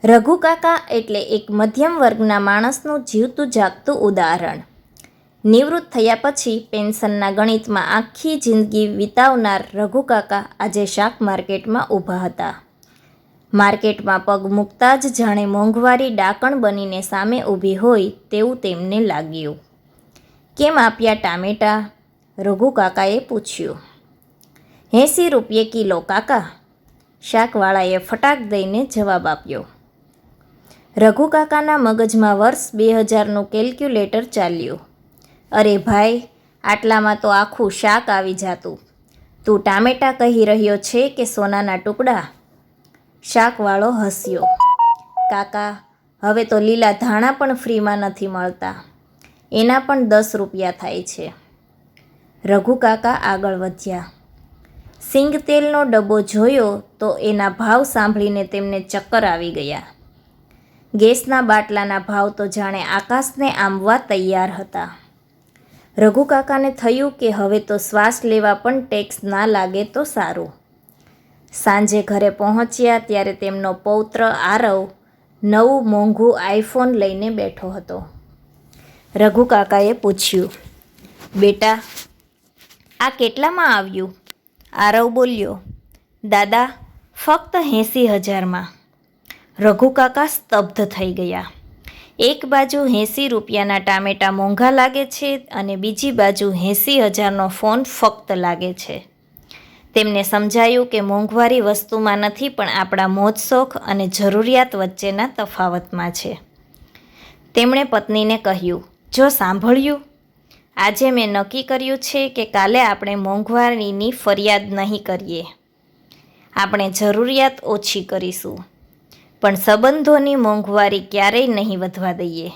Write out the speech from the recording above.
રઘુ કાકા એટલે એક મધ્યમ વર્ગના માણસનું જીવતું જાગતું ઉદાહરણ. નિવૃત્ત થયા પછી પેન્શનના ગણિતમાં આખી જિંદગી વિતાવનાર રઘુ કાકા આજે શાક માર્કેટમાં ઊભા હતા. માર્કેટમાં પગ મૂકતા જ જાણે મોંઘવારી ડાકણ બનીને સામે ઊભી હોય તેવું તેમને લાગ્યું. કેમ આપ્યા ટામેટા? રઘુ કાકાએ પૂછ્યું. 80 રૂપિયે કિલો કાકા, શાકવાળાએ ફટાક દઈને જવાબ આપ્યો. રઘુ કાકાના મગજમાં વર્ષ 2000નું કેલ્ક્યુલેટર ચાલ્યું. અરે ભાઈ, આટલામાં તો આખું શાક આવી જાતું. તું ટામેટા કહી રહ્યો છે કે સોનાના ટુકડા? શાકવાળો હસ્યો. કાકા, હવે તો લીલા ધાણા પણ ફ્રીમાં નથી મળતા. એના પણ 10 રૂપિયા થાય છે. રઘુ કાકા આગળ વધ્યા. સિંગ તેલનો ડબ્બો જોયો તો એના ભાવ સાંભળીને તેમને ચક્કર આવી ગયા. ગેસના બાટલાના ભાવ તો જાણે આકાશને આંબવા તૈયાર હતા. રઘુ કાકાને થયું કે હવે તો શ્વાસ લેવા પણ ટેક્સ ના લાગે તો સારું. સાંજે ઘરે પહોંચ્યા ત્યારે તેમનો પૌત્ર આરવ નવું મોંઘું આઈફોન લઈને બેઠો હતો. રઘુ કાકાએ પૂછ્યું, બેટા, આ કેટલામાં આવ્યું? આરવ બોલ્યો, દાદા, ફક્ત 80,000માં. રઘુ કાકા સ્તબ્ધ થઈ ગયા. એક બાજુ 80 રૂપિયાના ટામેટા મોંઘા લાગે છે અને બીજી બાજુ 80,000નો ફોન ફક્ત લાગે છે. તેમને સમજાયું કે મોંઘવારી વસ્તુમાં નથી પણ આપણા મોજશોખ અને જરૂરિયાત વચ્ચેના તફાવતમાં છે. તેમણે પત્નીને કહ્યું, જો સાંભળ્યું, આજે મેં નક્કી કર્યું છે કે કાલે આપણે મોંઘવારીની ફરિયાદ નહીં કરીએ. આપણે જરૂરિયાત ઓછી કરીશું, પણ સંબંધોની મોંઘવારી ક્યારેય નહીં વધવા દઈએ.